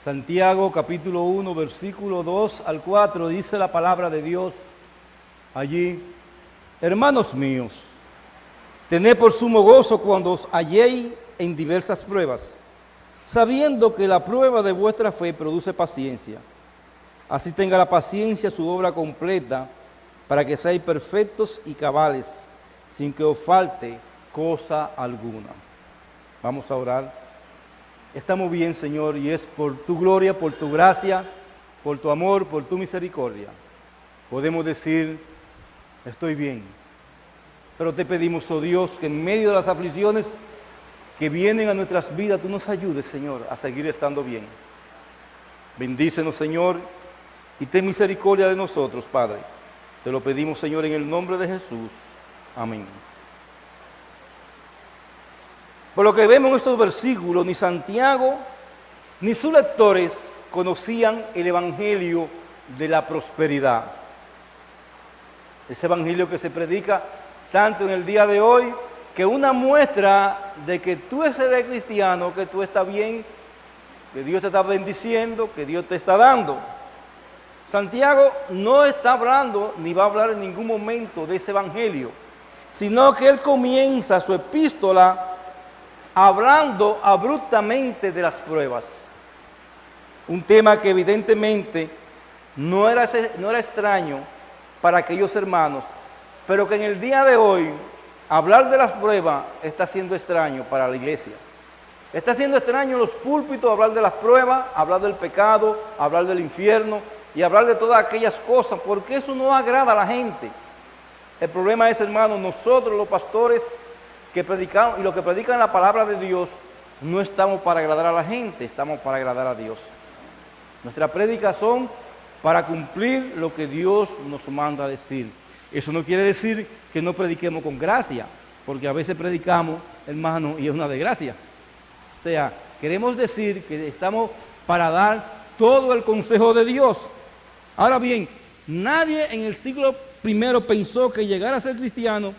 Santiago capítulo 1, versículo 2 al 4, dice la palabra de Dios allí: hermanos míos, tened por sumo gozo cuando os halléis en diversas pruebas, sabiendo que la prueba de vuestra fe produce paciencia. Así tenga la paciencia su obra completa, para que seáis perfectos y cabales, sin que os falte cosa alguna. Vamos a orar. Estamos bien, Señor, y es por tu gloria, por tu gracia, por tu amor, por tu misericordia. Podemos decir, estoy bien. Pero te pedimos, oh Dios, que en medio de las aflicciones que vienen a nuestras vidas, tú nos ayudes, Señor, a seguir estando bien. Bendícenos, Señor, y ten misericordia de nosotros, Padre. Te lo pedimos, Señor, en el nombre de Jesús. Amén. Por lo que vemos en estos versículos, ni Santiago ni sus lectores conocían el evangelio de la prosperidad. Ese evangelio que se predica tanto en el día de hoy, que una muestra de que tú eres cristiano, que tú estás bien, que Dios te está bendiciendo, que Dios te está dando. Santiago no está hablando ni va a hablar en ningún momento de ese evangelio, sino que él comienza su epístola hablando abruptamente de las pruebas. Un tema que evidentemente no era extraño para aquellos hermanos, pero que en el día de hoy hablar de las pruebas está siendo extraño para la iglesia. Está siendo extraño en los púlpitos hablar de las pruebas, hablar del pecado, hablar del infierno y hablar de todas aquellas cosas, porque eso no agrada a la gente. El problema es, hermanos, nosotros los pastores que predicamos y los que predican la palabra de Dios, no estamos para agradar a la gente, estamos para agradar a Dios. Nuestras prédicas son para cumplir lo que Dios nos manda a decir. Eso no quiere decir que no prediquemos con gracia, porque a veces predicamos, hermano, y es una desgracia. O sea, queremos decir que estamos para dar todo el consejo de Dios. Ahora bien, nadie en el siglo I pensó que llegar a ser cristiano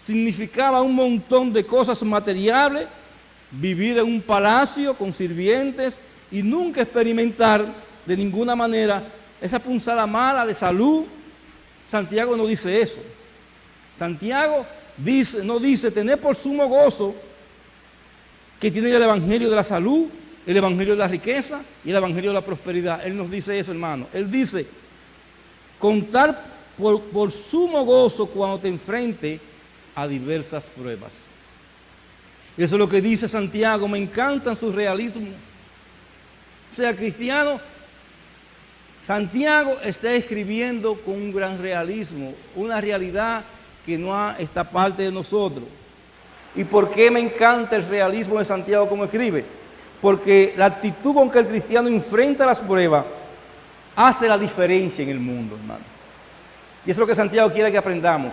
significaba un montón de cosas materiales, vivir en un palacio con sirvientes y nunca experimentar de ninguna manera esa punzada mala de salud. Santiago no dice eso. Santiago no dice tener por sumo gozo que tiene el evangelio de la salud, el evangelio de la riqueza y el evangelio de la prosperidad. Él nos dice eso, hermano. Él dice contar por sumo gozo cuando te enfrentes a diversas pruebas. Eso es lo que dice Santiago. Me encantan sus realismos. O sea, cristiano, Santiago está escribiendo con un gran realismo, una realidad que no está parte de nosotros. ¿Y por qué me encanta el realismo de Santiago como escribe? Porque la actitud con que el cristiano enfrenta las pruebas hace la diferencia en el mundo, hermano. Y eso es lo que Santiago quiere que aprendamos.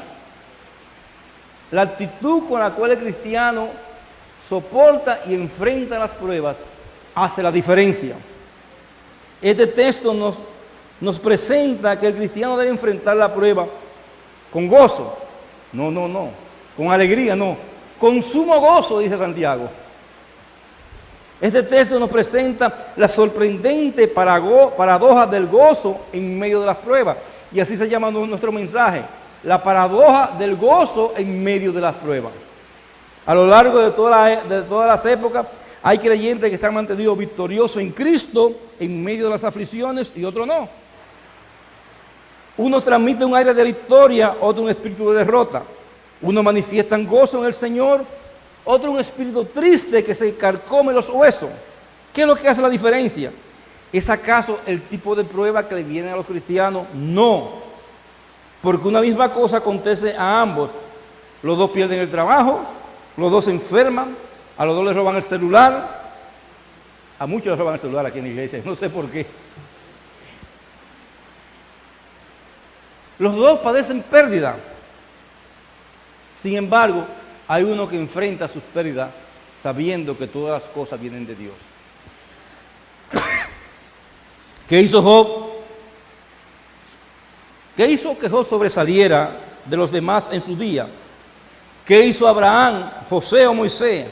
La actitud con la cual el cristiano soporta y enfrenta las pruebas hace la diferencia. Este texto nos presenta que el cristiano debe enfrentar la prueba con gozo. No. Con alegría, no. Con sumo gozo, dice Santiago. Este texto nos presenta la sorprendente paradoja del gozo en medio de las pruebas. Y así se llama nuestro mensaje. La paradoja del gozo en medio de las pruebas. A lo largo de todas las épocas hay creyentes que se han mantenido victoriosos en Cristo en medio de las aflicciones y otros no. Unos transmiten un aire de victoria, otros un espíritu de derrota. Unos manifiestan gozo en el Señor, otros un espíritu triste que se carcome los huesos. ¿Qué es lo que hace la diferencia? ¿Es acaso el tipo de prueba que le viene a los cristianos? No. Porque una misma cosa acontece a ambos. Los dos pierden el trabajo, los dos se enferman, a los dos les roban el celular. A muchos les roban el celular aquí en la iglesia, no sé por qué. Los dos padecen pérdida. Sin embargo, hay uno que enfrenta sus pérdidas sabiendo que todas las cosas vienen de Dios. ¿Qué hizo Job? ¿Qué hizo que Job sobresaliera de los demás en su día? ¿Qué hizo Abraham, José o Moisés?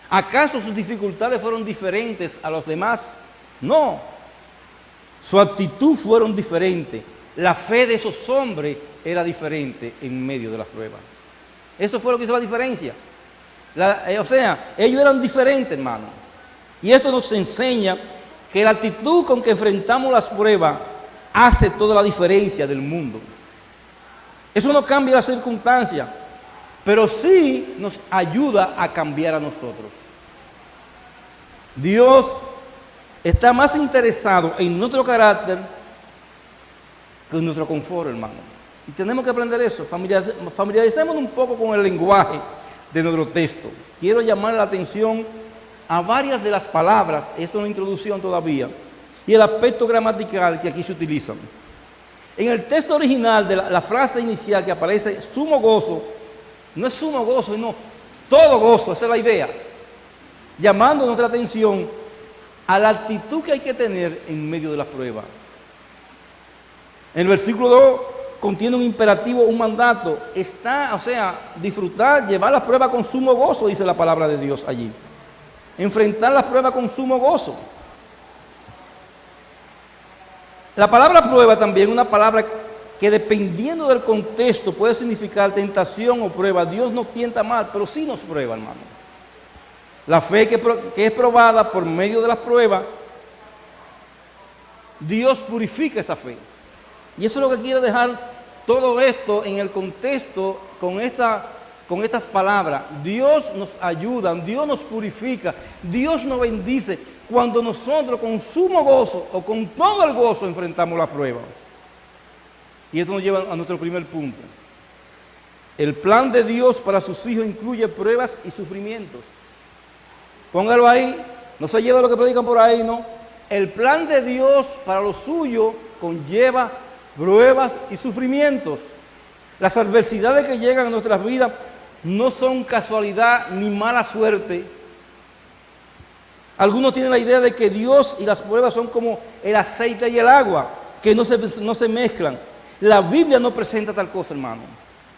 ¿Acaso sus dificultades fueron diferentes a los demás? No, su actitud fueron diferentes. La fe de esos hombres era diferente en medio de las pruebas. Eso fue lo que hizo la diferencia. O sea, ellos eran diferentes, hermano. Y esto nos enseña que la actitud con que enfrentamos las pruebas hace toda la diferencia del mundo. Eso no cambia las circunstancias, pero sí nos ayuda a cambiar a nosotros. Dios está más interesado en nuestro carácter que en nuestro confort, hermano. Y tenemos que aprender eso. Familiaricémonos un poco con el lenguaje de nuestro texto. Quiero llamar la atención a varias de las palabras, esto es una introducción todavía, y el aspecto gramatical que aquí se utilizan. En el texto original de la frase inicial que aparece, sumo gozo, no es sumo gozo, sino todo gozo, esa es la idea, llamando nuestra atención a la actitud que hay que tener en medio de las pruebas. En el versículo 2 contiene un imperativo, un mandato, disfrutar, llevar las pruebas con sumo gozo, dice la palabra de Dios allí. Enfrentar las pruebas con sumo gozo. La palabra prueba también es una palabra que dependiendo del contexto puede significar tentación o prueba. Dios nos tienta mal, pero sí nos prueba, hermano. La fe que es probada por medio de las pruebas, Dios purifica esa fe. Y eso es lo que quiere dejar todo esto en el contexto con estas palabras. Dios nos ayuda, Dios nos purifica, Dios nos bendice cuando nosotros con sumo gozo o con todo el gozo enfrentamos la prueba. Y esto nos lleva a nuestro primer punto. El plan de Dios para sus hijos incluye pruebas y sufrimientos. Póngalo ahí, no se lleva lo que predican por ahí, no. El plan de Dios para lo suyo conlleva pruebas y sufrimientos. Las adversidades que llegan a nuestras vidas no son casualidad ni mala suerte. Algunos tienen la idea de que Dios y las pruebas son como el aceite y el agua, que no se mezclan. La Biblia no presenta tal cosa, hermano.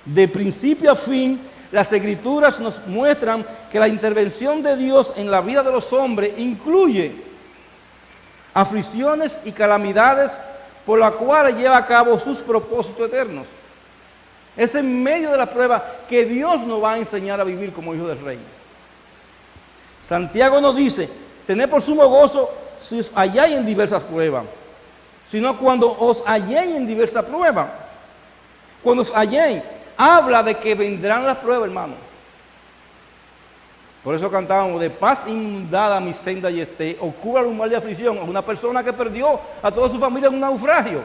De principio a fin, las Escrituras nos muestran que la intervención de Dios en la vida de los hombres incluye aflicciones y calamidades por las cuales lleva a cabo sus propósitos eternos. Es en medio de la prueba que Dios nos va a enseñar a vivir como hijos del Rey. Santiago nos dice, tened por sumo gozo si os halláis en diversas pruebas, sino cuando os halléis en diversas pruebas. Cuando os halléis, habla de que vendrán las pruebas, hermano. Por eso cantábamos, de paz inundada mi senda y ocurra un mal de aflicción a una persona que perdió a toda su familia en un naufragio.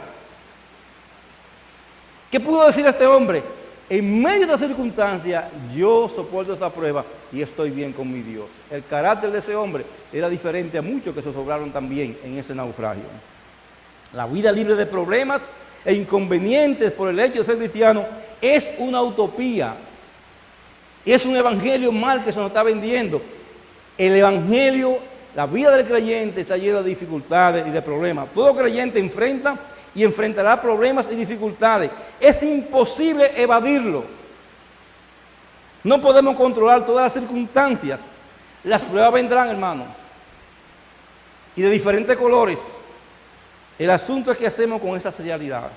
¿Qué pudo decir este hombre? En medio de esta circunstancia, yo soporto esta prueba y estoy bien con mi Dios. El carácter de ese hombre era diferente a muchos que se sobraron también en ese naufragio. La vida libre de problemas e inconvenientes por el hecho de ser cristiano es una utopía. Es un evangelio mal que se nos está vendiendo. El evangelio, la vida del creyente está llena de dificultades y de problemas. Todo creyente enfrenta y enfrentará problemas y dificultades. Es imposible evadirlo. No podemos controlar todas las circunstancias. Las pruebas vendrán, hermano, y de diferentes colores. El asunto es qué hacemos con esa realidad.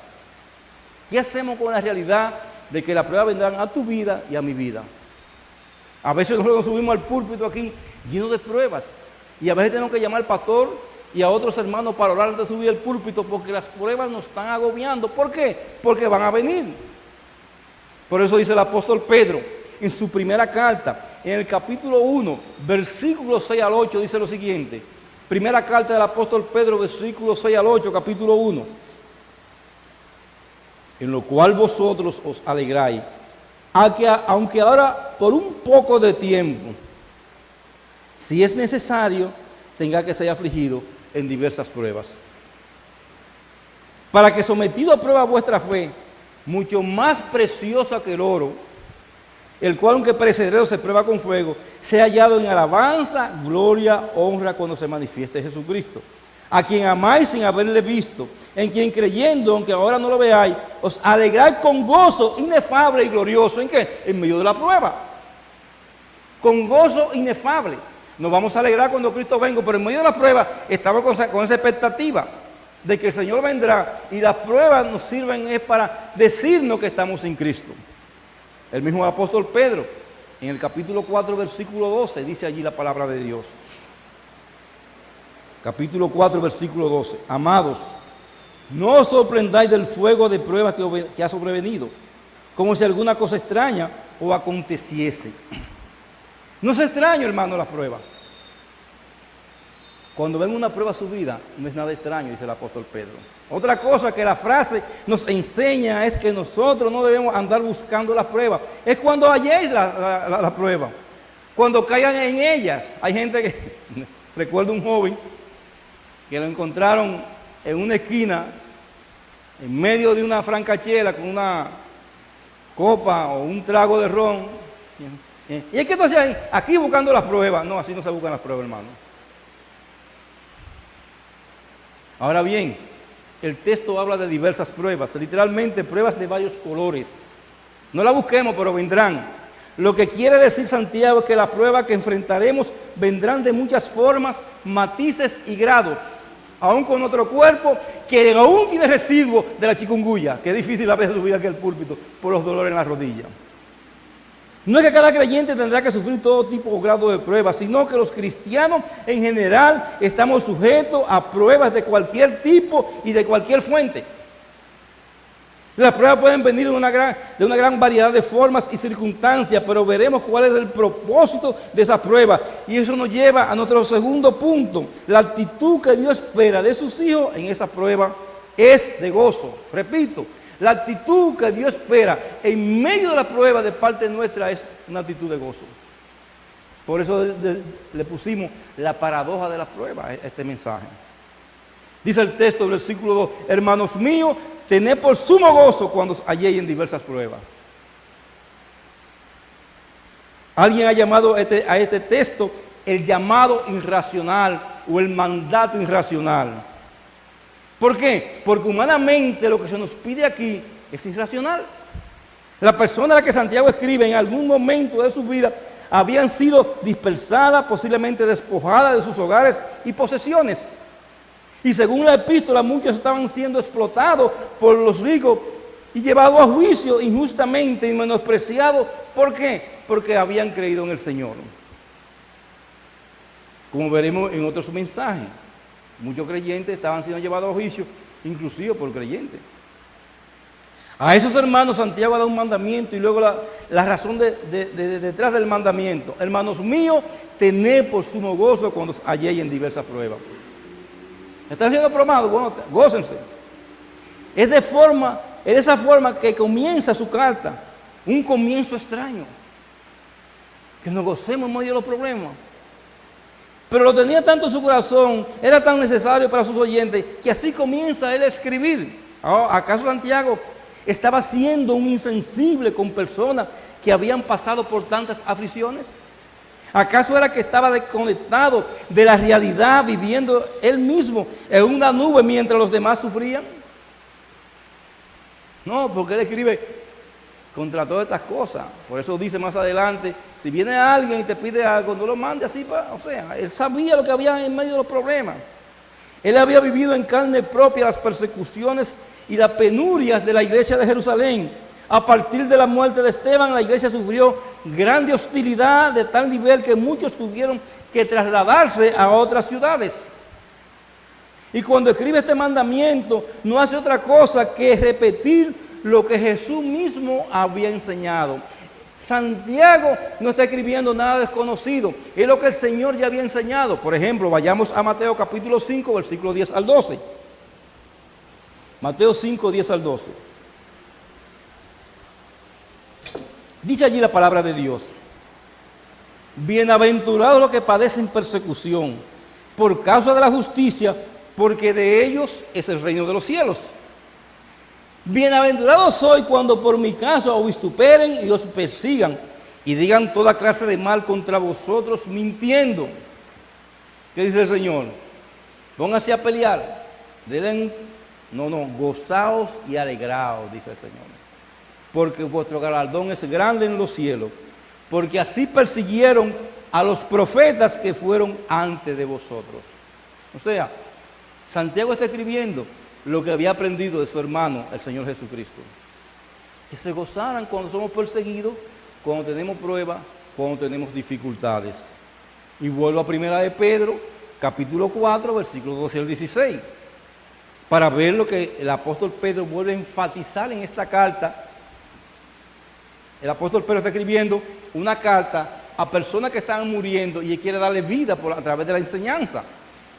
¿Qué hacemos con la realidad de que las pruebas vendrán a tu vida y a mi vida? A veces nosotros nos subimos al púlpito aquí lleno de pruebas, y a veces tenemos que llamar al pastor y a otros hermanos para orar antes de subir al púlpito, porque las pruebas nos están agobiando. ¿Por qué? Porque van a venir. Por eso dice el apóstol Pedro en su primera carta, en el capítulo 1, versículos 6 al 8, dice lo siguiente. Primera carta del apóstol Pedro, versículos 6 al 8, capítulo 1. En lo cual vosotros os alegráis, aunque ahora por un poco de tiempo, si es necesario, tenga que ser afligido en diversas pruebas, para que sometido a prueba vuestra fe, mucho más preciosa que el oro, el cual aunque perecedero se prueba con fuego, sea hallado en alabanza, gloria, honra cuando se manifieste Jesucristo, a quien amáis sin haberle visto, en quien creyendo, aunque ahora no lo veáis, os alegráis con gozo inefable y glorioso. ¿En qué? En medio de la prueba. Con gozo inefable. Nos vamos a alegrar cuando Cristo venga, pero en medio de la prueba estamos con esa expectativa de que el Señor vendrá, y las pruebas nos sirven es para decirnos que estamos sin Cristo. El mismo apóstol Pedro, en el capítulo 4, versículo 12, dice allí la palabra de Dios. Capítulo 4, versículo 12. Amados, no os sorprendáis del fuego de pruebas que ha sobrevenido, como si alguna cosa extraña os aconteciese. No es extraño, hermano, la prueba. Cuando ven una prueba a su vida, no es nada extraño, dice el apóstol Pedro. Otra cosa que la frase nos enseña es que nosotros no debemos andar buscando las pruebas. Es cuando halléis la prueba, cuando caigan en ellas. Hay gente que, recuerdo un joven que lo encontraron en una esquina, en medio de una francachela con una copa o un trago de ron. ¿Y es que entonces ahí? Aquí buscando las pruebas. No, así no se buscan las pruebas, hermano. Ahora bien, el texto habla de diversas pruebas, literalmente pruebas de varios colores. No la busquemos, pero vendrán. Lo que quiere decir Santiago es que las pruebas que enfrentaremos vendrán de muchas formas, matices y grados, aún con otro cuerpo que aún tiene residuos de la chikungunya, que es difícil a veces subir aquí al púlpito por los dolores en la rodilla. No es que cada creyente tendrá que sufrir todo tipo o grado de pruebas, sino que los cristianos en general estamos sujetos a pruebas de cualquier tipo y de cualquier fuente. Las pruebas pueden venir de una gran variedad de formas y circunstancias, pero veremos cuál es el propósito de esa prueba. Y eso nos lleva a nuestro segundo punto. La actitud que Dios espera de sus hijos en esa prueba es de gozo. Repito. La actitud que Dios espera en medio de la prueba de parte nuestra es una actitud de gozo. Por eso le pusimos la paradoja de la prueba a este mensaje. Dice el texto del versículo 2, hermanos míos, tened por sumo gozo cuando os halléis en diversas pruebas. Alguien ha llamado a este texto el llamado irracional o el mandato irracional. ¿Por qué? Porque humanamente lo que se nos pide aquí es irracional. La persona a la que Santiago escribe en algún momento de su vida habían sido dispersadas, posiblemente despojadas de sus hogares y posesiones. Y según la epístola, muchos estaban siendo explotados por los ricos y llevados a juicio injustamente y menospreciados. ¿Por qué? Porque habían creído en el Señor. Como veremos en otros mensajes. Muchos creyentes estaban siendo llevados a juicio, inclusive por creyentes. A esos hermanos Santiago da un mandamiento y luego la razón detrás del mandamiento. Hermanos míos, tened por sumo gozo cuando os halléis en diversas pruebas. ¿Están siendo probados? Bueno, gócense. Es de esa forma que comienza su carta. Un comienzo extraño. Que nos gocemos en medio de los problemas. Pero lo tenía tanto en su corazón, era tan necesario para sus oyentes, que así comienza él a escribir. ¿Acaso Santiago estaba siendo un insensible con personas que habían pasado por tantas aflicciones? ¿Acaso era que estaba desconectado de la realidad, viviendo él mismo en una nube mientras los demás sufrían? No, porque él escribe contra todas estas cosas. Por eso dice más adelante, si viene alguien y te pide algo, no lo mande así. O sea, él sabía lo que había en medio de los problemas. Él había vivido en carne propia las persecuciones y las penurias de la iglesia de Jerusalén. A partir de la muerte de Esteban, la iglesia sufrió grande hostilidad de tal nivel que muchos tuvieron que trasladarse a otras ciudades. Y cuando escribe este mandamiento, no hace otra cosa que repetir lo que Jesús mismo había enseñado. Santiago no está escribiendo nada desconocido, es lo que el Señor ya había enseñado. Por ejemplo, vayamos a Mateo capítulo 5, versículo 10 al 12. Mateo 5, 10 al 12. Dice allí la palabra de Dios: bienaventurados los que padecen persecución por causa de la justicia, porque de ellos es el reino de los cielos. Bienaventurados soy cuando por mi causa os vituperen y os persigan y digan toda clase de mal contra vosotros mintiendo. ¿Qué dice el Señor? Pónganse a pelear. Gozaos y alegraos, dice el Señor. Porque vuestro galardón es grande en los cielos. Porque así persiguieron a los profetas que fueron antes de vosotros. O sea, Santiago está escribiendo lo que había aprendido de su hermano, el Señor Jesucristo. Que se gozaran cuando somos perseguidos, cuando tenemos pruebas, cuando tenemos dificultades. Y vuelvo a Primera de Pedro, capítulo 4, versículos 12 al 16, para ver lo que el apóstol Pedro vuelve a enfatizar en esta carta. El apóstol Pedro está escribiendo una carta a personas que están muriendo y quiere darle vida a través de la enseñanza.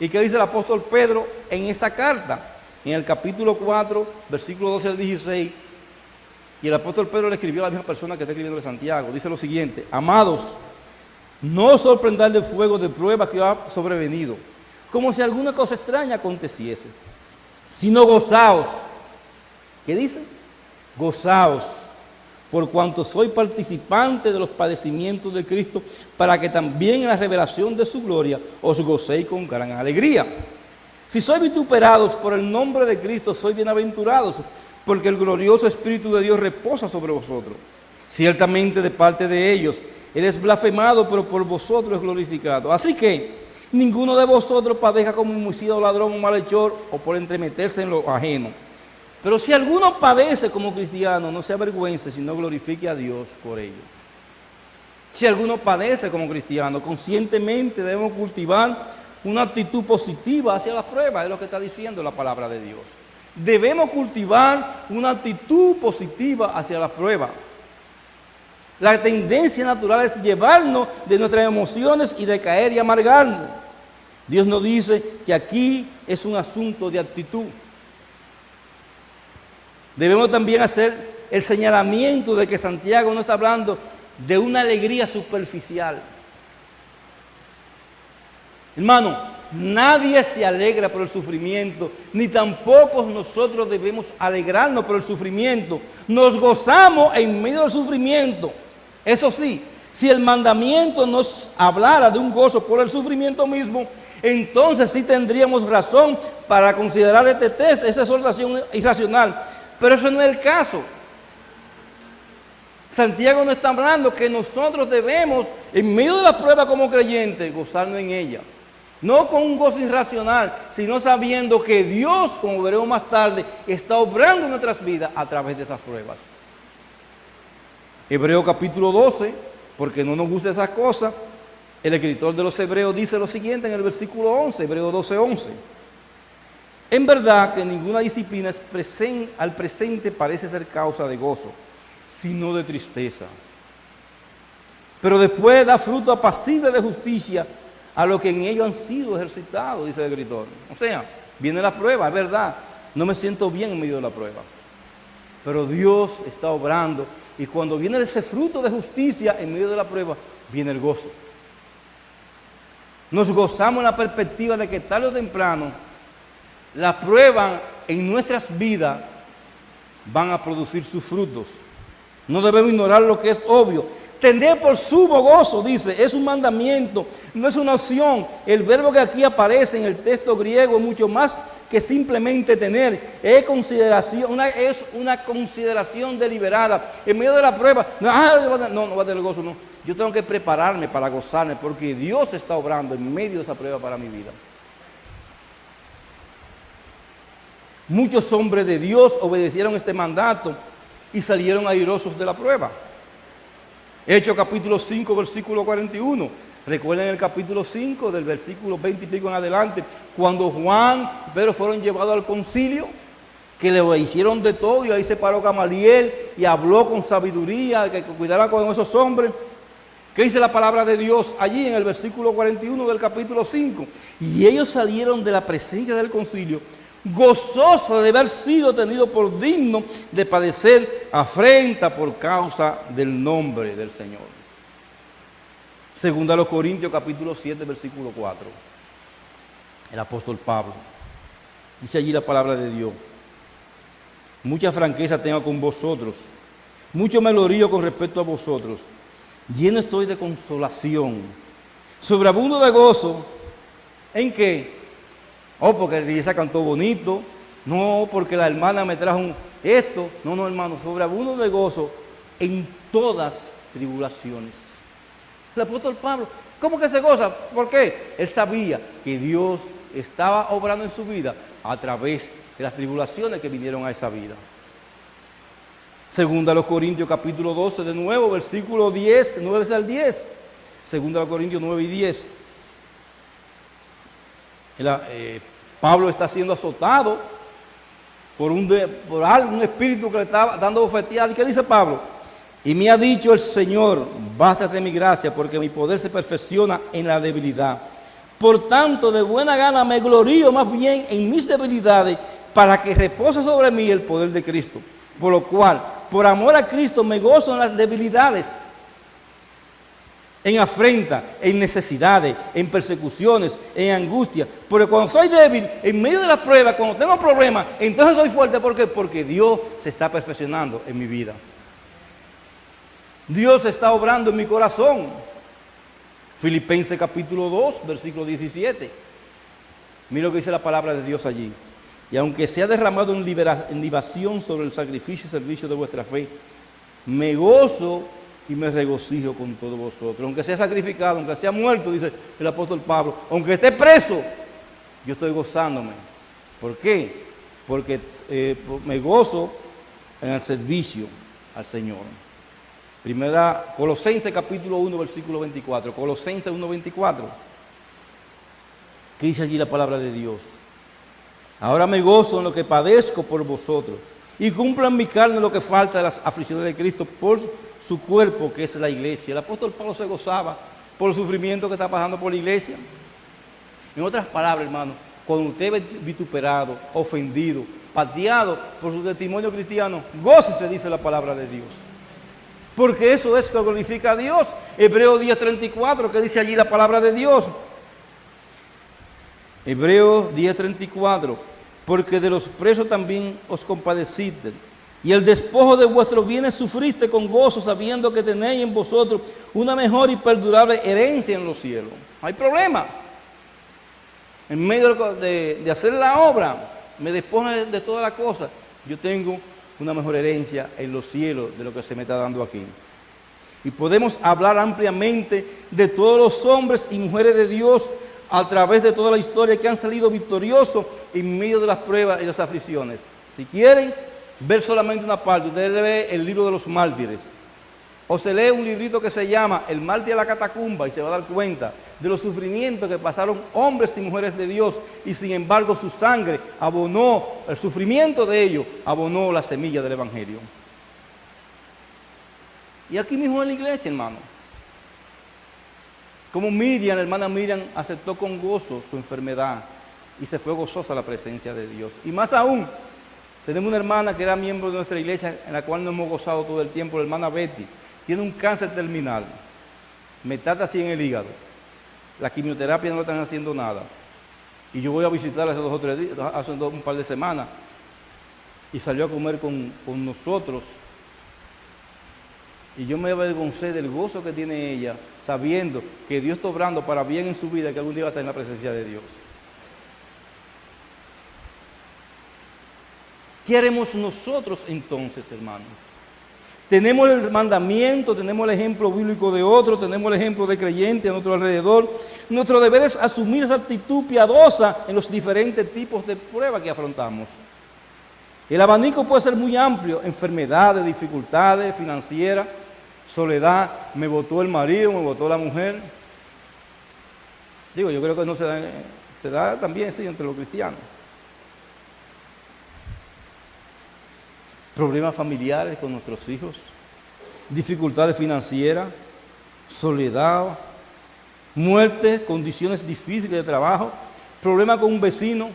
¿Y qué dice el apóstol Pedro en esa carta? En el capítulo 4, versículo 12 al 16, y el apóstol Pedro le escribió a la misma persona que está escribiendo de Santiago. Dice lo siguiente: amados, no os sorprendáis del fuego de prueba que os ha sobrevenido, como si alguna cosa extraña aconteciese, sino gozaos. ¿Qué dice? Gozaos, por cuanto soy participante de los padecimientos de Cristo, para que también en la revelación de su gloria os gocéis con gran alegría. Si sois vituperados por el nombre de Cristo, sois bienaventurados, porque el glorioso Espíritu de Dios reposa sobre vosotros. Ciertamente de parte de ellos, Él es blasfemado, pero por vosotros es glorificado. Así que ninguno de vosotros padezca como un homicida o ladrón o malhechor, o por entremeterse en lo ajeno. Pero si alguno padece como cristiano, no se avergüence, sino glorifique a Dios por ello. Si alguno padece como cristiano, conscientemente debemos cultivar una actitud positiva hacia las pruebas, es lo que está diciendo la palabra de Dios. Debemos cultivar una actitud positiva hacia las pruebas. La tendencia natural es llevarnos de nuestras emociones y decaer y amargarnos. Dios nos dice que aquí es un asunto de actitud. Debemos también hacer el señalamiento de que Santiago no está hablando de una alegría superficial. Hermano, nadie se alegra por el sufrimiento, ni tampoco nosotros debemos alegrarnos por el sufrimiento. Nos gozamos en medio del sufrimiento. Eso sí, si el mandamiento nos hablara de un gozo por el sufrimiento mismo, entonces sí tendríamos razón para considerar este texto, esta exhortación irracional. Pero eso no es el caso. Santiago no está hablando que nosotros debemos, en medio de la prueba como creyentes, gozarnos en ella. No con un gozo irracional, sino sabiendo que Dios, como veremos más tarde, está obrando en nuestras vidas a través de esas pruebas. Hebreo capítulo 12, porque no nos gusta esas cosas, el escritor de los Hebreos dice lo siguiente en el versículo 11, Hebreo 12, 11. En verdad que ninguna disciplina al presente parece ser causa de gozo, sino de tristeza. Pero después da fruto apacible de justicia a los que en ello han sido ejercitados, dice el escritor. O sea, viene la prueba, es verdad, no me siento bien en medio de la prueba, pero Dios está obrando, y cuando viene ese fruto de justicia en medio de la prueba, viene el gozo. Nos gozamos en la perspectiva de que tarde o temprano las pruebas en nuestras vidas van a producir sus frutos. No debemos ignorar lo que es obvio. Tener por sumo gozo, dice, es un mandamiento, no es una opción. El verbo que aquí aparece en el texto griego es mucho más que simplemente tener. Es una consideración deliberada. En medio de la prueba, no va a tener gozo, no. Yo tengo que prepararme para gozarme, porque Dios está obrando en medio de esa prueba para mi vida. Muchos hombres de Dios obedecieron este mandato y salieron airosos de la prueba. Hechos capítulo 5, versículo 41. Recuerden el capítulo 5, del versículo 20 y pico en adelante, cuando Juan y Pedro fueron llevados al concilio, que le hicieron de todo, y ahí se paró Gamaliel y habló con sabiduría, que cuidaran con esos hombres. ¿Qué dice la palabra de Dios allí en el versículo 41 del capítulo 5? Y ellos salieron de la presencia del concilio gozosos de haber sido tenidos por dignos de padecer afrenta por causa del nombre del Señor. Segunda a los Corintios capítulo 7 versículo 4. El apóstol Pablo dice allí la palabra de Dios: mucha franqueza tengo con vosotros, mucho me glorío con respecto a vosotros, lleno estoy de consolación, sobreabundo de gozo. ¿En qué? Porque la iglesia cantó bonito, no porque la hermana me trajo esto, no hermano, sobreabundo de gozo en todas tribulaciones. El apóstol Pablo ¿Cómo que se goza? ¿Por qué? Él sabía que Dios estaba obrando en su vida a través de las tribulaciones que vinieron a esa vida. Segunda a los Corintios capítulo 12, de nuevo, versículo 10, 9 al 10. Segunda a los Corintios 9 y 10. Pablo está siendo azotado por un espíritu que le estaba dando bofeteada. ¿Y qué dice Pablo? Y me ha dicho el Señor, bástate mi gracia, porque mi poder se perfecciona en la debilidad. Por tanto, de buena gana me glorío más bien en mis debilidades, para que repose sobre mí el poder de Cristo. Por lo cual, por amor a Cristo, me gozo en las debilidades, en afrenta, en necesidades, en persecuciones, en angustia. Porque cuando soy débil, en medio de las pruebas, cuando tengo problemas, entonces soy fuerte. ¿Por qué? Porque Dios se está perfeccionando en mi vida. Dios está obrando en mi corazón. Filipenses capítulo 2, versículo 17. Mira lo que dice la palabra de Dios allí. Y aunque sea derramado en libación sobre el sacrificio y servicio de vuestra fe, me gozo y me regocijo con todos vosotros. Aunque sea sacrificado, aunque sea muerto, dice el apóstol Pablo, aunque esté preso, yo estoy gozándome. ¿Por qué? Porque me gozo en el servicio al Señor. Primera, Colosenses capítulo 1, versículo 24. Colosenses 1, 24. ¿Qué dice allí la palabra de Dios? Ahora me gozo en lo que padezco por vosotros y cumplo en mi carne lo que falta de las aflicciones de Cristo por su cuerpo, que es la iglesia. El apóstol Pablo se gozaba por el sufrimiento que está pasando por la iglesia. En otras palabras, hermano, cuando usted es vituperado, ofendido, pateado por su testimonio cristiano, gócese, dice la palabra de Dios. Porque eso es que glorifica a Dios. Hebreos 10:34, que dice allí la palabra de Dios. Hebreos 10:34, porque de los presos también os compadeciste, y el despojo de vuestros bienes sufriste con gozo, sabiendo que tenéis en vosotros una mejor y perdurable herencia en los cielos. No hay problema. En medio de hacer la obra, me despojo de todas las cosas. Yo tengo una mejor herencia en los cielos de lo que se me está dando aquí. Y podemos hablar ampliamente de todos los hombres y mujeres de Dios a través de toda la historia que han salido victoriosos en medio de las pruebas y las aflicciones. Si quieren ver solamente una parte, ustedes leen el libro de los mártires. O se lee un librito que se llama El mártir de la catacumba y se va a dar cuenta de los sufrimientos que pasaron hombres y mujeres de Dios, y sin embargo su sangre abonó, el sufrimiento de ellos abonó la semilla del Evangelio. Y aquí mismo en la iglesia, hermano, como Miriam, la hermana Miriam, aceptó con gozo su enfermedad y se fue gozosa a la presencia de Dios. Y más aún, tenemos una hermana que era miembro de nuestra iglesia, en la cual nos hemos gozado todo el tiempo, la hermana Betty. Tiene un cáncer terminal, metástasis en el hígado. La quimioterapia no le están haciendo nada. Y yo voy a visitarla hace 2 o 3 días, hace un par de semanas, y salió a comer con nosotros. Y yo me avergoncé del gozo que tiene ella, sabiendo que Dios está obrando para bien en su vida, que algún día va a estar en la presencia de Dios. ¿Qué haremos nosotros entonces, hermano? Tenemos el mandamiento, tenemos el ejemplo bíblico de otro, tenemos el ejemplo de creyentes a nuestro alrededor. Nuestro deber es asumir esa actitud piadosa en los diferentes tipos de pruebas que afrontamos. El abanico puede ser muy amplio: enfermedades, dificultades financieras, soledad, me botó el marido, me botó la mujer. Digo, yo creo que no se da también sí, entre los cristianos. Problemas familiares con nuestros hijos, dificultades financieras, soledad, muerte, condiciones difíciles de trabajo, problemas con un vecino.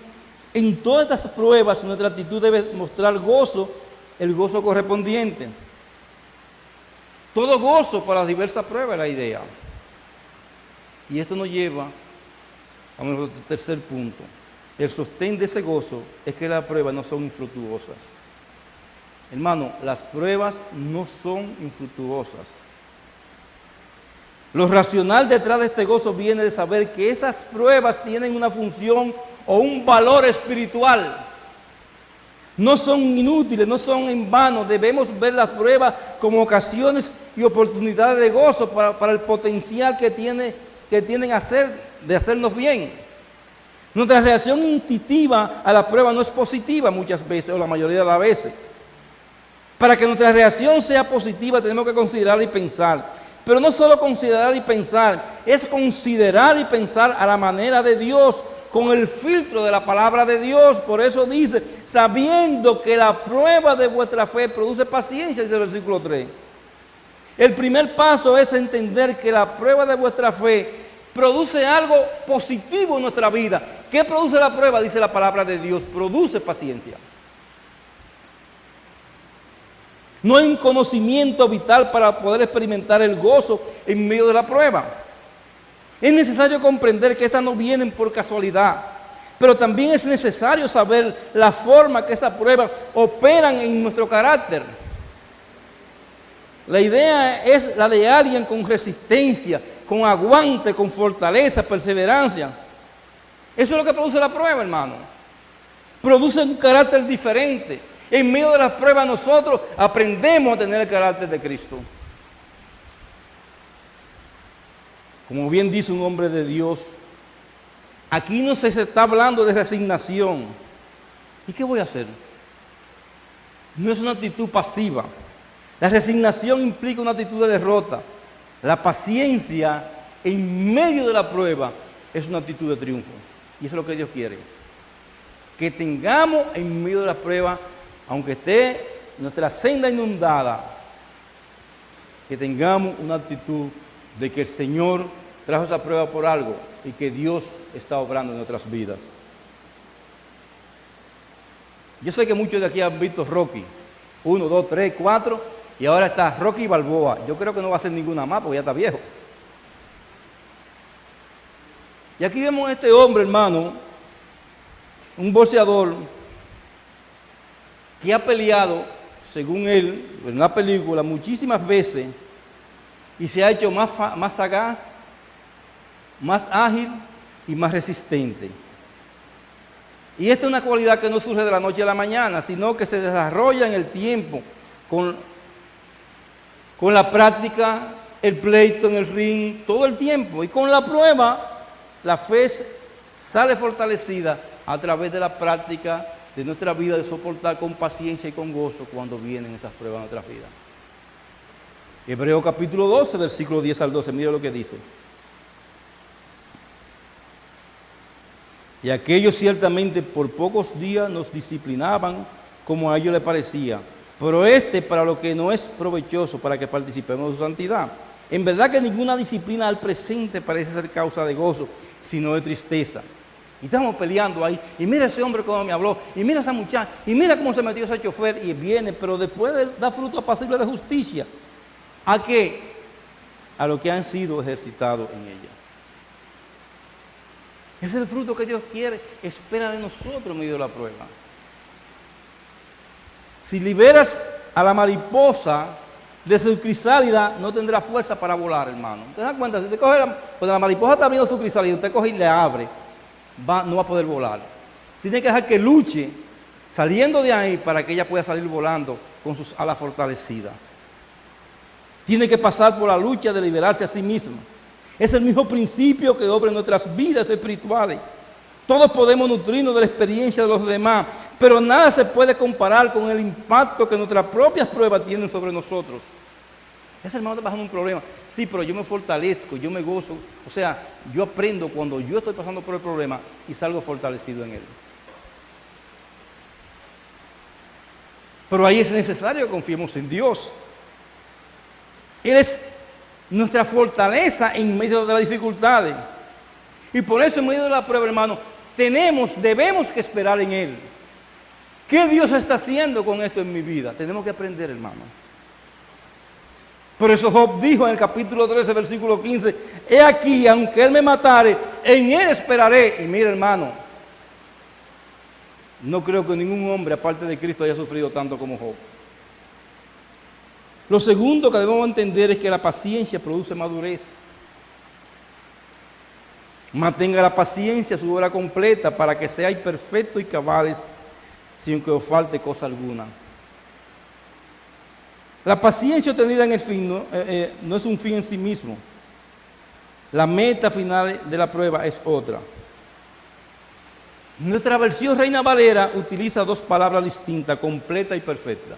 En todas estas pruebas nuestra actitud debe mostrar gozo, el gozo correspondiente. Todo gozo para las diversas pruebas es la idea. Y esto nos lleva a nuestro tercer punto. El sostén de ese gozo es que las pruebas no son infructuosas. Hermano, las pruebas no son infructuosas. Lo racional detrás de este gozo viene de saber que esas pruebas tienen una función o un valor espiritual. No son inútiles, no son en vano. Debemos ver las pruebas como ocasiones y oportunidades de gozo para el potencial que tiene que tienden a hacernos bien. Nuestra reacción instintiva a la prueba no es positiva muchas veces, o la mayoría de las veces. Para que nuestra reacción sea positiva tenemos que considerar y pensar. Pero no solo considerar y pensar, es considerar y pensar a la manera de Dios, con el filtro de la palabra de Dios. Por eso dice, sabiendo que la prueba de vuestra fe produce paciencia, dice el versículo 3. El primer paso es entender que la prueba de vuestra fe produce algo positivo en nuestra vida. ¿Qué produce la prueba? Dice la palabra de Dios, produce paciencia. No hay un conocimiento vital para poder experimentar el gozo en medio de la prueba. Es necesario comprender que estas no vienen por casualidad, pero también es necesario saber la forma que esas pruebas operan en nuestro carácter. La idea es la de alguien con resistencia, con aguante, con fortaleza, perseverancia. Eso es lo que produce la prueba, hermano. Produce un carácter diferente. En medio de las pruebas nosotros aprendemos a tener el carácter de Cristo. Como bien dice un hombre de Dios, aquí no se está hablando de resignación. ¿Y qué voy a hacer? No es una actitud pasiva. La resignación implica una actitud de derrota. La paciencia en medio de la prueba es una actitud de triunfo. Y eso es lo que Dios quiere. Que tengamos en medio de la prueba, aunque esté nuestra senda inundada, que tengamos una actitud de que el Señor trajo esa prueba por algo y que Dios está obrando en nuestras vidas. Yo sé que muchos de aquí han visto Rocky, 1, 2, 3, 4, y ahora está Rocky Balboa. Yo creo que no va a hacer ninguna más porque ya está viejo. Y aquí vemos a este hombre, hermano, un boxeador que ha peleado, según él, en la película, muchísimas veces y se ha hecho más sagaz, más ágil y más resistente. Y esta es una cualidad que no surge de la noche a la mañana, sino que se desarrolla en el tiempo, con la práctica, el pleito en el ring, todo el tiempo. Y con la prueba, la fe sale fortalecida a través de la práctica de nuestra vida, de soportar con paciencia y con gozo cuando vienen esas pruebas en nuestras vidas. Hebreos capítulo 12, versículo 10 al 12, mira lo que dice. Y aquellos ciertamente por pocos días nos disciplinaban como a ellos les parecía, pero para lo que no es provechoso, para que participemos de su santidad. En verdad que ninguna disciplina al presente parece ser causa de gozo, sino de tristeza. Y estamos peleando ahí, y mira ese hombre cómo me habló, y mira esa muchacha, y mira cómo se metió ese chofer, y viene, pero después da fruto apacible de justicia. ¿A qué? A lo que han sido ejercitados en ella. Ese es el fruto que Dios quiere, espera de nosotros en medio de la prueba. Si liberas a la mariposa de su crisálida, no tendrá fuerza para volar, hermano. ¿Te das cuenta? Si usted coge cuando la mariposa está abriendo su crisálida, usted coge y le abre, no va a poder volar. Tiene que dejar que luche saliendo de ahí para que ella pueda salir volando con sus alas fortalecidas. Tiene que pasar por la lucha de liberarse a sí misma. Es el mismo principio que obra en nuestras vidas espirituales. Todos podemos nutrirnos de la experiencia de los demás, pero nada se puede comparar con el impacto que nuestras propias pruebas tienen sobre nosotros. Ese hermano está pasando un problema. Sí, pero yo me fortalezco, yo me gozo. O sea, yo aprendo cuando yo estoy pasando por el problema y salgo fortalecido en él. Pero ahí es necesario que confiemos en Dios. Él es nuestra fortaleza en medio de las dificultades. Y por eso en medio de la prueba, hermano, debemos que esperar en Él. ¿Qué Dios está haciendo con esto en mi vida? Tenemos que aprender, hermano. Por eso Job dijo en el capítulo 13, versículo 15, he aquí, aunque Él me matare, en Él esperaré. Y mira, hermano, no creo que ningún hombre, aparte de Cristo, haya sufrido tanto como Job. Lo segundo que debemos entender es que la paciencia produce madurez. Mantenga la paciencia, su obra completa, para que seáis perfectos y cabales, sin que os falte cosa alguna. La paciencia obtenida en el fin no es un fin en sí mismo. La meta final de la prueba es otra. Nuestra versión Reina Valera utiliza dos palabras distintas, completa y perfecta.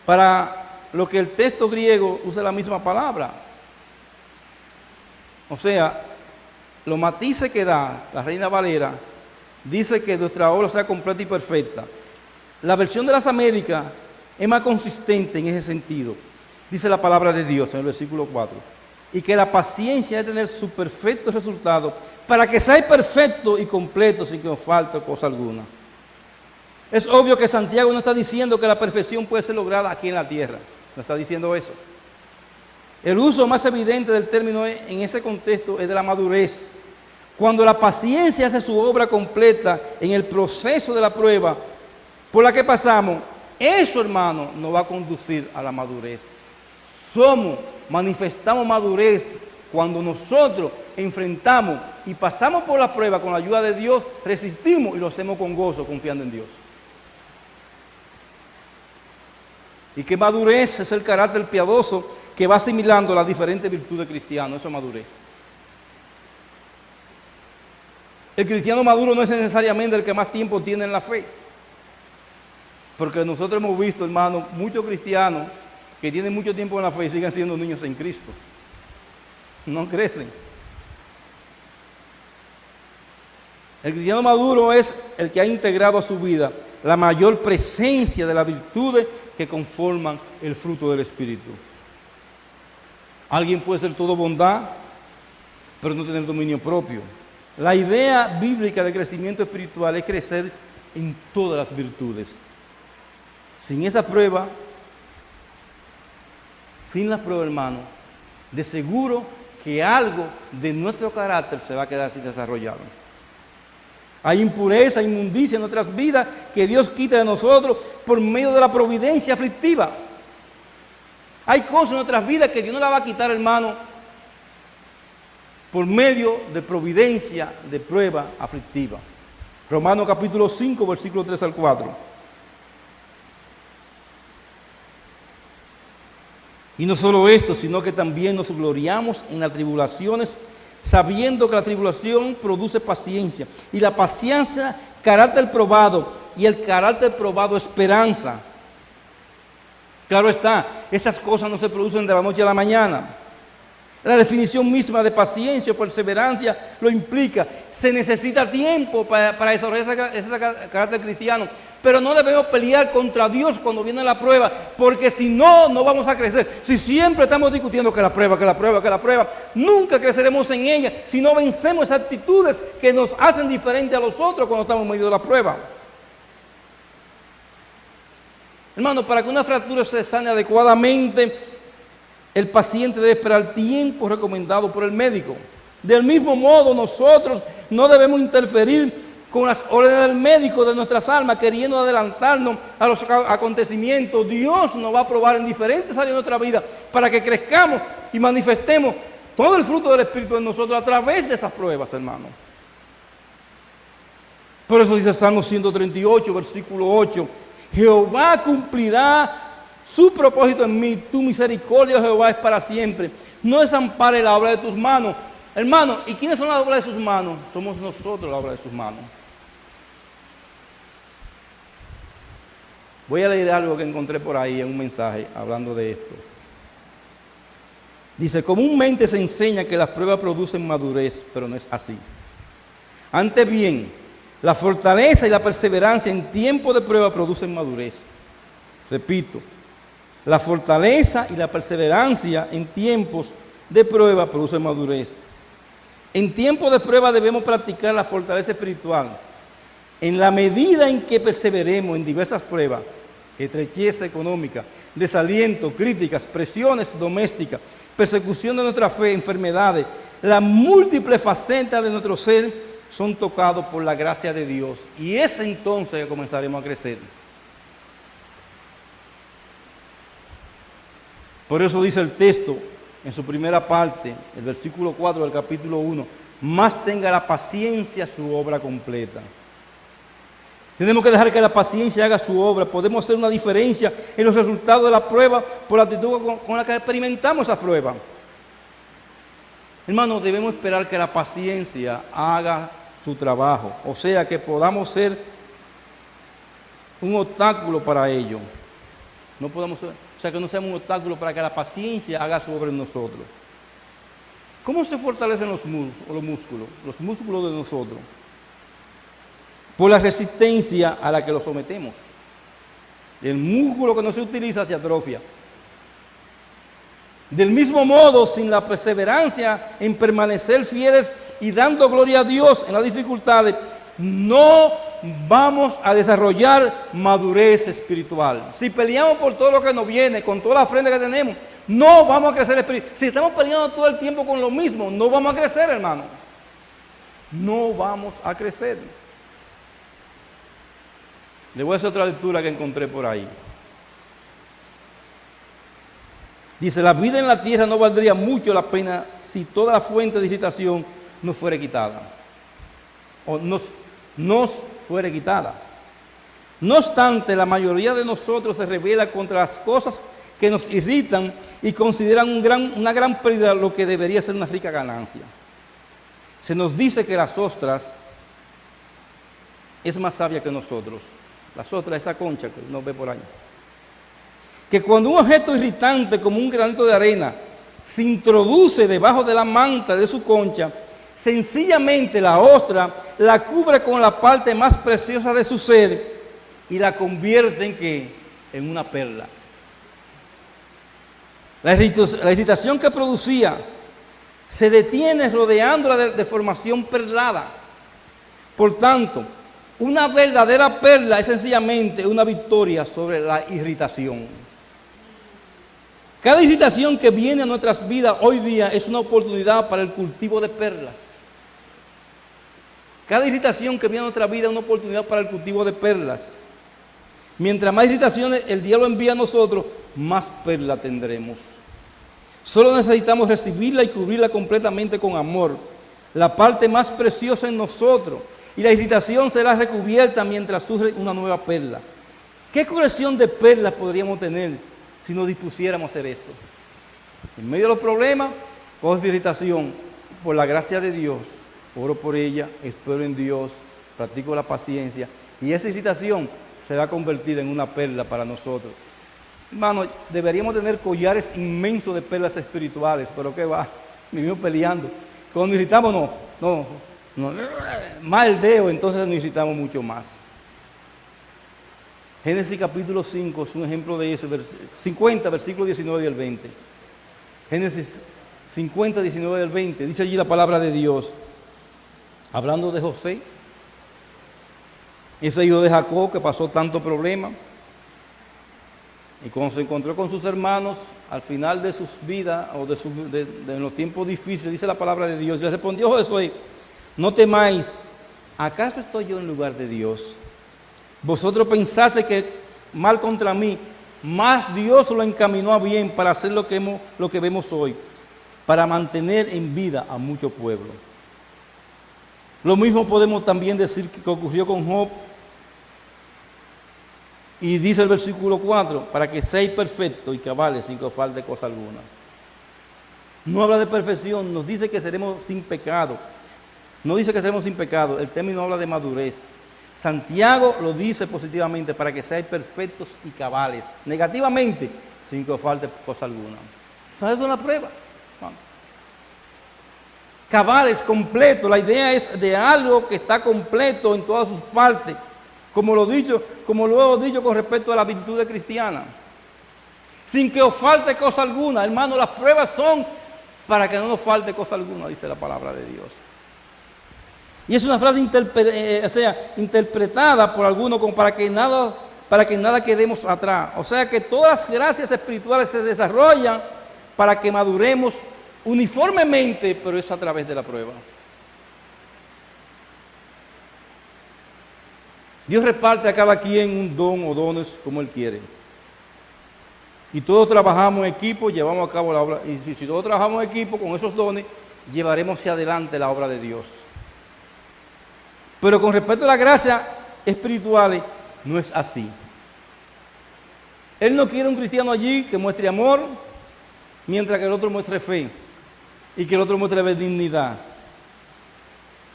Para lo que el texto griego usa la misma palabra. O sea, los matices que da la Reina Valera dice que nuestra obra sea completa y perfecta. La versión de las Américas es más consistente en ese sentido. Dice la palabra de Dios en el versículo 4. Y que la paciencia debe tener su perfecto resultado para que sea perfecto y completo sin que os falte cosa alguna. Es obvio que Santiago no está diciendo que la perfección puede ser lograda aquí en la tierra. No está diciendo eso. El uso más evidente del término en ese contexto es de la madurez. Cuando la paciencia hace su obra completa en el proceso de la prueba por la que pasamos, eso, hermano, nos va a conducir a la madurez. Manifestamos madurez cuando nosotros enfrentamos y pasamos por la prueba con la ayuda de Dios, resistimos y lo hacemos con gozo, confiando en Dios. Y que madurez es el carácter piadoso que va asimilando las diferentes virtudes cristianas. Eso es madurez. El cristiano maduro no es necesariamente el que más tiempo tiene en la fe. Porque nosotros hemos visto, hermano, muchos cristianos que tienen mucho tiempo en la fe y siguen siendo niños en Cristo. No crecen. El cristiano maduro es el que ha integrado a su vida la mayor presencia de las virtudes que conforman el fruto del Espíritu. Alguien puede ser todo bondad, pero no tener dominio propio. La idea bíblica de crecimiento espiritual es crecer en todas las virtudes. Sin esa prueba, sin la prueba, hermano, de seguro que algo de nuestro carácter se va a quedar sin desarrollar. Hay impureza, inmundicia en nuestras vidas que Dios quita de nosotros por medio de la providencia aflictiva. Hay cosas en nuestras vidas que Dios no las va a quitar, hermano, por medio de providencia de prueba aflictiva. Romanos capítulo 5, versículos 3 al 4. Y no solo esto, sino que también nos gloriamos en las tribulaciones, sabiendo que la tribulación produce paciencia. Y la paciencia, carácter probado. Y el carácter probado, esperanza. Claro está, estas cosas no se producen de la noche a la mañana. La definición misma de paciencia o perseverancia lo implica. Se necesita tiempo para desarrollar ese carácter cristiano. Pero no debemos pelear contra Dios cuando viene la prueba, porque si no, no vamos a crecer. Si siempre estamos discutiendo que la prueba, nunca creceremos en ella si no vencemos esas actitudes que nos hacen diferentes a los otros cuando estamos en medio de la prueba. Hermano, para que una fractura se sane adecuadamente, el paciente debe esperar tiempo recomendado por el médico. Del mismo modo, nosotros no debemos interferir con las órdenes del médico de nuestras almas, queriendo adelantarnos a los acontecimientos. Dios nos va a probar en diferentes áreas de nuestra vida para que crezcamos y manifestemos todo el fruto del Espíritu en nosotros a través de esas pruebas, hermano. Por eso dice el Salmo 138, versículo 8, Jehová cumplirá su propósito en mí, tu misericordia, Jehová, es para siempre. No desampare la obra de tus manos. Hermano, ¿y quiénes son las obras de sus manos? Somos nosotros la obra de sus manos. Voy a leer algo que encontré por ahí en un mensaje hablando de esto. Dice, comúnmente se enseña que las pruebas producen madurez, pero no es así. Antes bien, la fortaleza y la perseverancia en tiempo de prueba producen madurez. Repito, la fortaleza y la perseverancia en tiempos de prueba producen madurez. En tiempos de prueba debemos practicar la fortaleza espiritual. En la medida en que perseveremos en diversas pruebas, estrechez económica, desaliento, críticas, presiones domésticas, persecución de nuestra fe, enfermedades, las múltiples facetas de nuestro ser son tocados por la gracia de Dios. Y es entonces que comenzaremos a crecer. Por eso dice el texto, en su primera parte, el versículo 4 del capítulo 1, más tenga la paciencia su obra completa. Tenemos que dejar que la paciencia haga su obra. Podemos hacer una diferencia en los resultados de la prueba por la actitud con la que experimentamos esa prueba. Hermanos, debemos esperar que la paciencia haga su trabajo. O sea, que podamos ser un obstáculo para ello. No podamos ser, o sea, que no seamos un obstáculo para que la paciencia haga su obra en nosotros. ¿Cómo se fortalecen los músculos? Los músculos de nosotros. Por la resistencia a la que los sometemos. El músculo que no se utiliza se atrofia. Del mismo modo, sin la perseverancia en permanecer fieles y dando gloria a Dios en las dificultades, no vamos a desarrollar madurez espiritual. Si peleamos por todo lo que nos viene, con toda la ofrenda que tenemos, no vamos a crecer espiritualmente. Si estamos peleando todo el tiempo con lo mismo, no vamos a crecer, hermano. No vamos a crecer. Le voy a hacer otra lectura que encontré por ahí. Dice, la vida en la tierra no valdría mucho la pena si toda la fuente de irritación nos fuera quitada. O nos fuera quitada. No obstante, la mayoría de nosotros se rebela contra las cosas que nos irritan y consideran una gran pérdida lo que debería ser una rica ganancia. Se nos dice que las ostras es más sabia que nosotros. Las ostras, esa concha que uno ve por ahí. Que cuando un objeto irritante como un granito de arena se introduce debajo de la manta de su concha, sencillamente la ostra la cubre con la parte más preciosa de su ser y la convierte en ¿qué? En una perla. La irritación que producía se detiene rodeándola de formación perlada. Por tanto, una verdadera perla es sencillamente una victoria sobre la irritación. Cada irritación que viene a nuestras vidas hoy día es una oportunidad para el cultivo de perlas. Cada irritación que viene a nuestra vida es una oportunidad para el cultivo de perlas. Mientras más irritaciones el diablo envía a nosotros, más perlas tendremos. Solo necesitamos recibirla y cubrirla completamente con amor, la parte más preciosa en nosotros. Y la irritación será recubierta mientras surge una nueva perla. ¿Qué colección de perlas podríamos tener si nos dispusiéramos a hacer esto? En medio de los problemas, cosas de irritación, por la gracia de Dios, oro por ella, espero en Dios, practico la paciencia, y esa irritación se va a convertir en una perla para nosotros. Hermano, deberíamos tener collares inmensos de perlas espirituales, pero ¿qué va? Vivimos peleando. Cuando nos irritamos, no, más el dedo, entonces nos irritamos mucho más. Génesis capítulo 5 es un ejemplo de eso, 50, versículos 19 y el 20. Génesis 50, 19 y el 20, dice allí la palabra de Dios, hablando de José, ese hijo de Jacob que pasó tanto problema, y cuando se encontró con sus hermanos, al final de sus vidas, o de los tiempos difíciles, dice la palabra de Dios, le respondió Josué, no temáis, ¿acaso estoy yo en lugar de Dios? Vosotros pensaste que mal contra mí, mas Dios lo encaminó a bien para hacer lo que vemos hoy, para mantener en vida a mucho pueblo. Lo mismo podemos también decir que ocurrió con Job. Y dice el versículo 4, para que seáis perfectos y cabales sin que os falte cosa alguna. No habla de perfección, nos dice que seremos sin pecado. No dice que seremos sin pecado, el término habla de madurez. Santiago lo dice positivamente, para que seáis perfectos y cabales. Negativamente, sin que os falte cosa alguna. Eso es una prueba. Cabales, completo. La idea es de algo que está completo en todas sus partes. Como lo he dicho con respecto a la virtud cristiana. Sin que os falte cosa alguna. Hermano, las pruebas son para que no nos falte cosa alguna, dice la palabra de Dios. Y es una frase interpretada por algunos como para que nada quedemos atrás. O sea que todas las gracias espirituales se desarrollan para que maduremos uniformemente, pero es a través de la prueba. Dios reparte a cada quien un don o dones como Él quiere. Y todos trabajamos en equipo, llevamos a cabo la obra. Y si todos trabajamos en equipo con esos dones, llevaremos hacia adelante la obra de Dios. Pero con respecto a la gracia espirituales no es así. Él no quiere un cristiano allí que muestre amor, mientras que el otro muestre fe y que el otro muestre benignidad.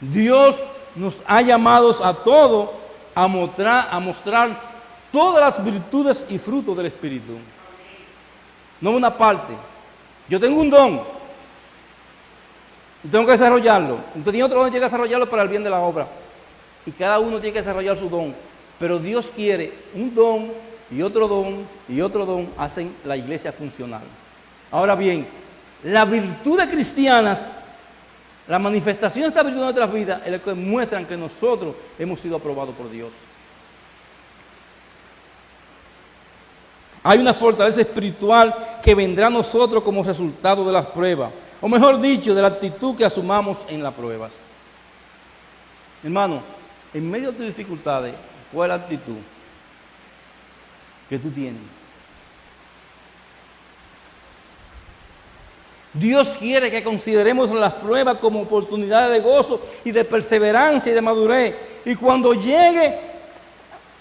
Dios nos ha llamado a todos a mostrar todas las virtudes y frutos del Espíritu. No una parte. Yo tengo un don y tengo que desarrollarlo. Entonces tiene otro don y tiene que desarrollarlo para el bien de la obra. Y cada uno tiene que desarrollar su don. Pero Dios quiere un don y otro don y otro don, hacen la iglesia funcional. Ahora bien, las virtudes cristianas, la manifestación de esta virtud en nuestras vidas, es lo que muestran que nosotros hemos sido aprobados por Dios. Hay una fortaleza espiritual que vendrá a nosotros como resultado de las pruebas, o mejor dicho, de la actitud que asumamos en las pruebas. Hermano, en medio de tus dificultades, ¿cuál es la actitud que tú tienes? Dios quiere que consideremos las pruebas como oportunidades de gozo y de perseverancia y de madurez. Y cuando llegue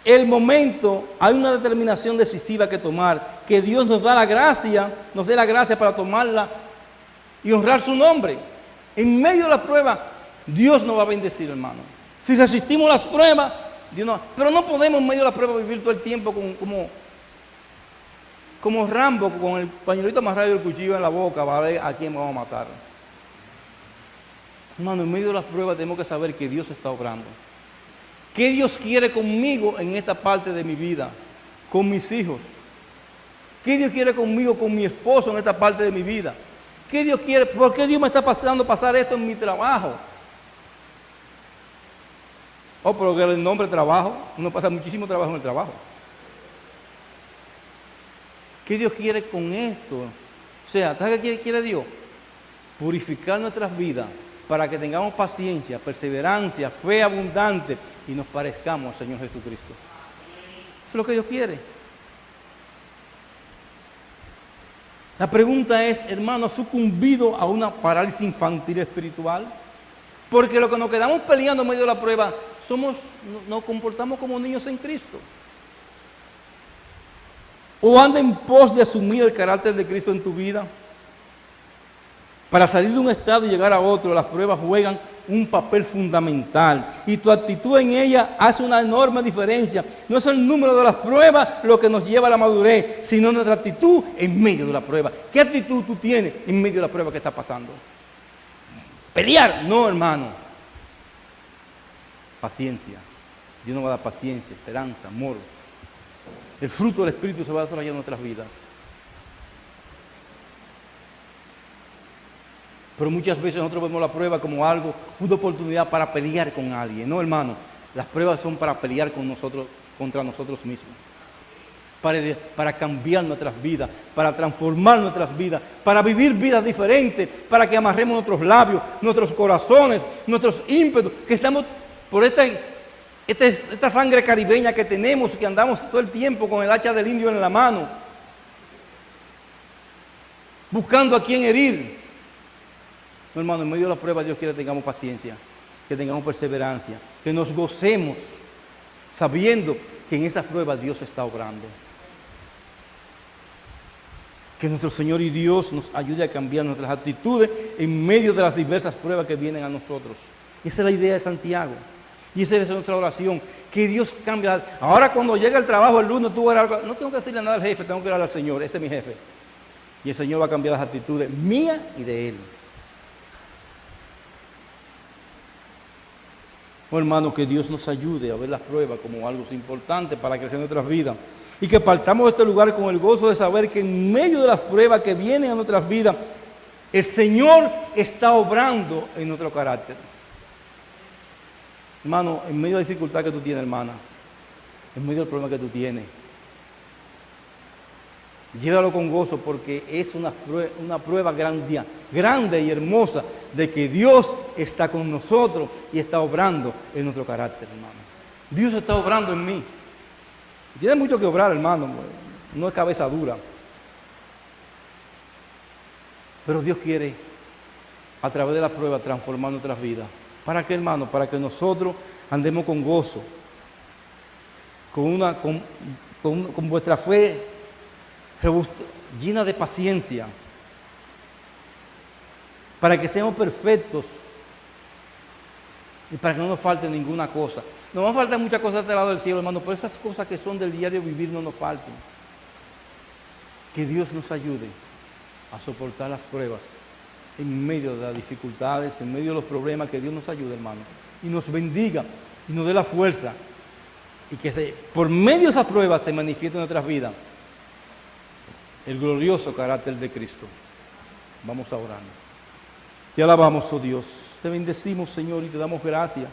el momento, hay una determinación decisiva que tomar, que Dios nos da la gracia, nos dé la gracia para tomarla y honrar su nombre. En medio de la prueba, Dios nos va a bendecir, hermano. Si resistimos las pruebas, Dios no. Pero no podemos en medio de la prueba vivir todo el tiempo como Rambo, con el pañuelito amarrado y el cuchillo en la boca, para ver a quién vamos a matar. Hermano, en medio de las pruebas tenemos que saber que Dios está obrando. ¿Qué Dios quiere conmigo en esta parte de mi vida? Con mis hijos. ¿Qué Dios quiere conmigo, con mi esposo en esta parte de mi vida? ¿Qué Dios quiere? ¿Por qué Dios me está pasar esto en mi trabajo? Oh, pero que el nombre trabajo, uno pasa muchísimo trabajo en el trabajo. ¿Qué Dios quiere con esto? O sea, ¿sabes qué quiere Dios? Purificar nuestras vidas para que tengamos paciencia, perseverancia, fe abundante y nos parezcamos al Señor Jesucristo. Eso es lo que Dios quiere. La pregunta es, hermano, ¿has sucumbido a una parálisis infantil espiritual? Porque lo que nos quedamos peleando en medio de la prueba, nos comportamos como niños en Cristo. ¿O anda en pos de asumir el carácter de Cristo en tu vida? Para salir de un estado y llegar a otro, las pruebas juegan un papel fundamental. Y tu actitud en ella hace una enorme diferencia. No es el número de las pruebas lo que nos lleva a la madurez, sino nuestra actitud en medio de la prueba. ¿Qué actitud tú tienes en medio de la prueba que está pasando? ¿Pelear? No, hermano. Paciencia. Dios nos va a dar paciencia, esperanza, amor. El fruto del Espíritu se va a desarrollar en nuestras vidas. Pero muchas veces nosotros vemos la prueba como algo, una oportunidad para pelear con alguien. No, hermano, las pruebas son para pelear con nosotros, contra nosotros mismos. Para cambiar nuestras vidas, para transformar nuestras vidas, para vivir vidas diferentes, para que amarremos nuestros labios, nuestros corazones, nuestros ímpetus, que estamos por esta sangre caribeña que tenemos, que andamos todo el tiempo con el hacha del indio en la mano, buscando a quién herir. No, hermano, en medio de la prueba Dios quiere que tengamos paciencia, que tengamos perseverancia, que nos gocemos, sabiendo que en esas pruebas Dios está obrando. Que nuestro Señor y Dios nos ayude a cambiar nuestras actitudes en medio de las diversas pruebas que vienen a nosotros. Esa es la idea de Santiago. Y esa es nuestra oración, que Dios cambie. Ahora cuando llega el trabajo el lunes, tú verás, no tengo que decirle nada al jefe, tengo que orar al Señor, ese es mi jefe. Y el Señor va a cambiar las actitudes mías y de Él. Oh, hermano, que Dios nos ayude a ver las pruebas como algo importante para crecer en nuestras vidas. Y que partamos de este lugar con el gozo de saber que en medio de las pruebas que vienen a nuestras vidas, el Señor está obrando en nuestro carácter. Hermano, en medio de la dificultad que tú tienes, hermana, en medio del problema que tú tienes, llévalo con gozo porque es una prueba grande y hermosa de que Dios está con nosotros y está obrando en nuestro carácter, hermano. Dios está obrando en mí. Tiene mucho que obrar, hermano, no es cabeza dura. Pero Dios quiere, a través de la prueba, transformar nuestras vidas. ¿Para qué, hermano? Para que nosotros andemos con gozo, con vuestra fe llena de paciencia, para que seamos perfectos y para que no nos falte ninguna cosa. Nos van a faltar muchas cosas de este lado del cielo, hermano, pero esas cosas que son del diario vivir no nos falten. Que Dios nos ayude a soportar las pruebas en medio de las dificultades, en medio de los problemas, que Dios nos ayude, hermano, y nos bendiga y nos dé la fuerza, y que por medio de esas pruebas se manifieste en nuestras vidas el glorioso carácter de Cristo. Vamos a orar. Te alabamos, oh Dios, te bendecimos, Señor, y te damos gracias.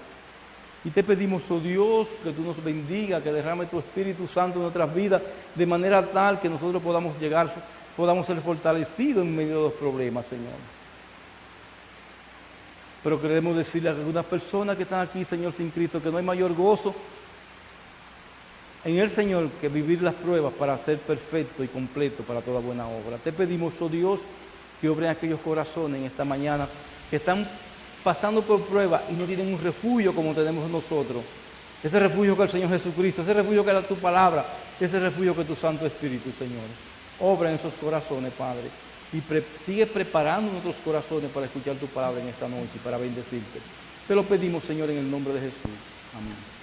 Y te pedimos, oh Dios, que tú nos bendiga, que derrame tu Espíritu Santo en nuestras vidas, de manera tal que nosotros podamos ser fortalecidos en medio de los problemas, Señor. Pero queremos decirle a algunas personas que están aquí, Señor, sin Cristo, que no hay mayor gozo en el Señor que vivir las pruebas para ser perfecto y completo para toda buena obra. Te pedimos, oh Dios, que obren aquellos corazones en esta mañana que están pasando por pruebas y no tienen un refugio como tenemos nosotros. Ese refugio que es el Señor Jesucristo, ese refugio que es tu palabra, ese refugio que es tu Santo Espíritu, Señor. Obra en esos corazones, Padre, y sigue preparando nuestros corazones para escuchar tu palabra en esta noche y para bendecirte. Te lo pedimos, Señor, en el nombre de Jesús. Amén.